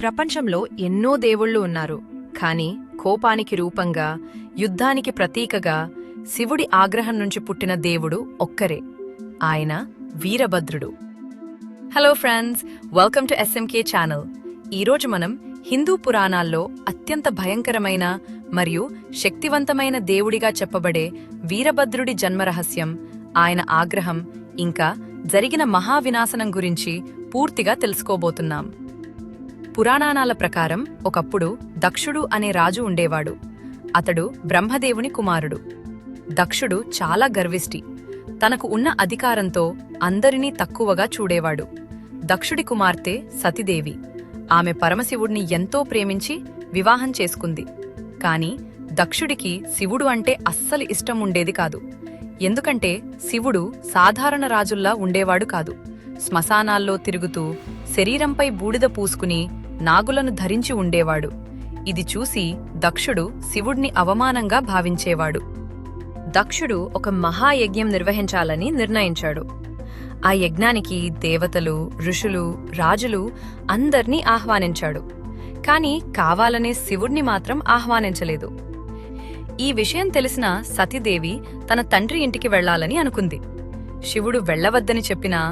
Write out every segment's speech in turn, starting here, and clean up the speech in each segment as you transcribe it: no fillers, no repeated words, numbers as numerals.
ప్రపంచంలో ఎన్నో దేవుళ్ళు ఉన్నారు. కాని కోపానికి రూపంగా, యుద్ధానికి ప్రతీకగా శివుడి ఆగ్రహం నుంచి పుట్టిన దేవుడు ఒక్కరే. ఆయన వీరభద్రుడు. Hello friends, welcome to SMK channel. ఈరోజు మనం హిందూ పురాణాల్లో అత్యంత భయంకరమైన మరియు శక్తివంతమైన దేవుడిగా చెప్పబడే వీరభద్రుడి జన్మరహస్యం, ఆయన ఆగ్రహం, ఇంకా జరిగిన మహావినాశనం గురించి పూర్తిగా తెలుసుకోబోతున్నాం. పురాణాల ప్రకారం ఒకప్పుడు దక్షుడు అనే రాజు ఉండేవాడు. అతడు బ్రహ్మదేవుని కుమారుడు. దక్షుడు చాలా గర్విష్టి. తనకు ఉన్న అధికారంతో అందరినీ తక్కువగా చూడేవాడు. దక్షుడి కుమార్తె సతీదేవి. ఆమె పరమశివుడిని ఎంతో ప్రేమించి వివాహం చేసుకుంది. కాని దక్షుడికి శివుడు అంటే అస్సలు ఇష్టం ఉండేది కాదు. ఎందుకంటే శివుడు సాధారణ రాజుల్లా ఉండేవాడు కాదు. శ్మశానాల్లో తిరుగుతూ శరీరంపై బూడిద పూసుకుని నాగులను ధరించి ఉండేవాడు. ఇది చూసి దక్షుడు శివుడిని అవమానంగా భావించేవాడు. దక్షుడు ఒక మహాయజ్ఞం నిర్వహించాలని నిర్ణయించాడు. ఆ యజ్ఞానికి దేవతలు, ఋషులు, రాజులు అందర్నీ ఆహ్వానించాడు. కాని కావాలనే శివుణ్ణి మాత్రం ఆహ్వానించలేదు. ఈ విషయం తెలిసిన సతీదేవి తన తండ్రి ఇంటికి వెళ్లాలని అనుకుంది. శివుడు వెళ్లవద్దని చెప్పినా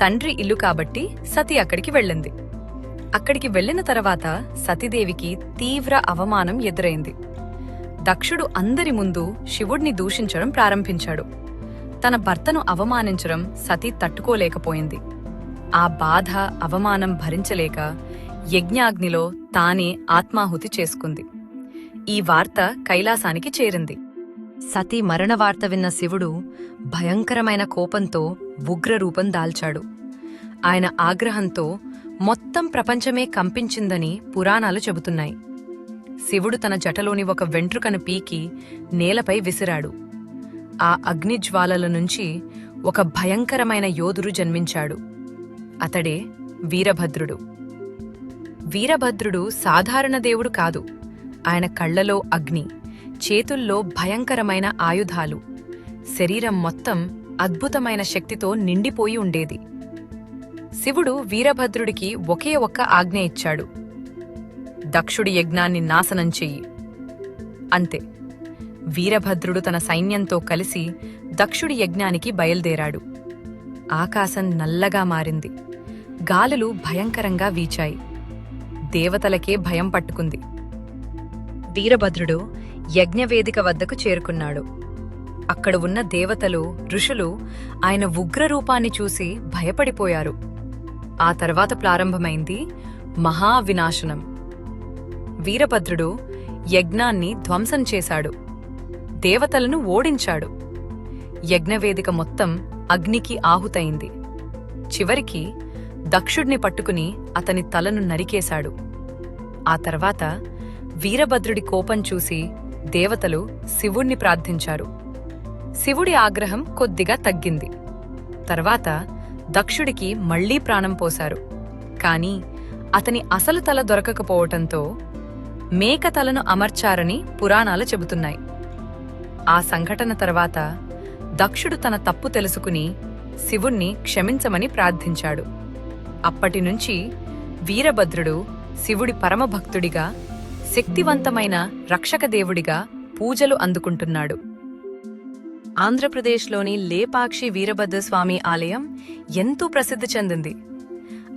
తండ్రి ఇల్లు కాబట్టి సతీ అక్కడికి వెళ్ళింది. అక్కడికి వెళ్లిన తర్వాత సతీదేవికి తీవ్ర అవమానం ఎదురైంది. దక్షుడు అందరి ముందు శివుడిని దూషించడం ప్రారంభించాడు. తన భర్తను అవమానించడం సతీ తట్టుకోలేకపోయింది. ఆ బాధ, అవమానం భరించలేక యజ్ఞాగ్నిలో తానే ఆత్మాహుతి చేసుకుంది. ఈ వార్త కైలాసానికి చేరింది. సతీ మరణ వార్త విన్న శివుడు భయంకరమైన కోపంతో ఉగ్రరూపం దాల్చాడు. ఆయన ఆగ్రహంతో మొత్తం ప్రపంచమే కంపించిందని పురాణాలు చెబుతున్నాయి. శివుడు తన జటలోని ఒక వెంట్రుకను పీకి నేలపై విసిరాడు. ఆ అగ్నిజ్వాలల నుంచి ఒక భయంకరమైన యోధుడు జన్మించాడు. అతడే వీరభద్రుడు. వీరభద్రుడు సాధారణ దేవుడు కాదు. ఆయన కళ్లలో అగ్ని, చేతుల్లో భయంకరమైన ఆయుధాలు, శరీరం మొత్తం అద్భుతమైన శక్తితో నిండిపోయి ఉండేది. శివుడు వీరభద్రుడికి ఒకే ఒక్క ఆజ్ఞ ఇచ్చాడు: దక్షుడి యజ్ఞాన్ని నాశనం చెయ్యి. అంతే. వీరభద్రుడు తన సైన్యంతో కలిసి దక్షుడి యజ్ఞానికి బయల్దేరాడు. ఆకాశం నల్లగా మారింది. గాలులు భయంకరంగా వీచాయి. దేవతలకే భయం పట్టుకుంది. వీరభద్రుడు యజ్ఞవేదిక వద్దకు చేరుకున్నాడు. అక్కడ ఉన్న దేవతలు, ఋషులు ఆయన ఉగ్రరూపాన్ని చూసి భయపడిపోయారు. ఆ తర్వాత ప్రారంభమైంది మహావినాశనం. వీరభద్రుడు యజ్ఞాన్ని ధ్వంసం చేశాడు. దేవతలను ఓడించాడు. యజ్ఞవేదిక మొత్తం అగ్నికి ఆహుతైంది. చివరికి దక్షుడిని పట్టుకుని అతని తలను నరికేశాడు. ఆ తర్వాత వీరభద్రుడి కోపం చూసి దేవతలు శివుణ్ణి ప్రార్థించారు. శివుడి ఆగ్రహం కొద్దిగా తగ్గింది. తర్వాత దక్షుడికి మళ్లీ ప్రాణం పోశారు. కాని అతని అసలు తల దొరకకపోవటంతో మేక తలను అమర్చారని పురాణాలు చెబుతున్నాయి. ఆ సంఘటన తర్వాత దక్షుడు తన తప్పు తెలుసుకుని శివుణ్ణి క్షమించమని ప్రార్థించాడు. అప్పటినుంచి వీరభద్రుడు శివుడి పరమభక్తుడిగా, శక్తివంతమైన రక్షకదేవుడిగా పూజలు అందుకుంటున్నాడు. ఆంధ్రప్రదేశ్లోని లేపాక్షి వీరభద్రస్వామి ఆలయం ఎంతో ప్రసిద్ధి చెందింది.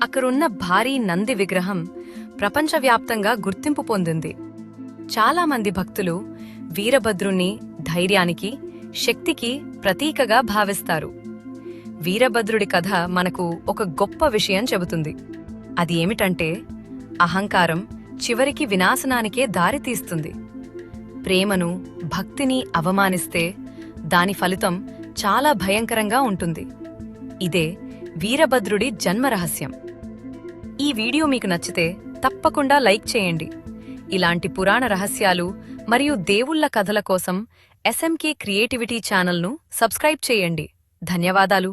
అక్కడున్న భారీ నంది విగ్రహం ప్రపంచవ్యాప్తంగా గుర్తింపు పొందింది. చాలామంది భక్తులు వీరభద్రుణ్ణి ధైర్యానికి, శక్తికి ప్రతీకగా భావిస్తారు. వీరభద్రుడి కథ మనకు ఒక గొప్ప విషయం చెబుతుంది. అది ఏమిటంటే, అహంకారం చివరికి వినాశనానికే దారితీస్తుంది. ప్రేమను, భక్తిని అవమానిస్తే దాని ఫలితం చాలా భయంకరంగా ఉంటుంది. ఇదే వీరభద్రుడి జన్మరహస్యం. ఈ వీడియో మీకు నచ్చితే తప్పకుండా లైక్ చేయండి. ఇలాంటి పురాణ రహస్యాలు మరియు దేవుళ్ల కథల కోసం ఎస్ఎంకే క్రియేటివిటీ ఛానల్ను సబ్స్క్రైబ్ చేయండి. ధన్యవాదాలు.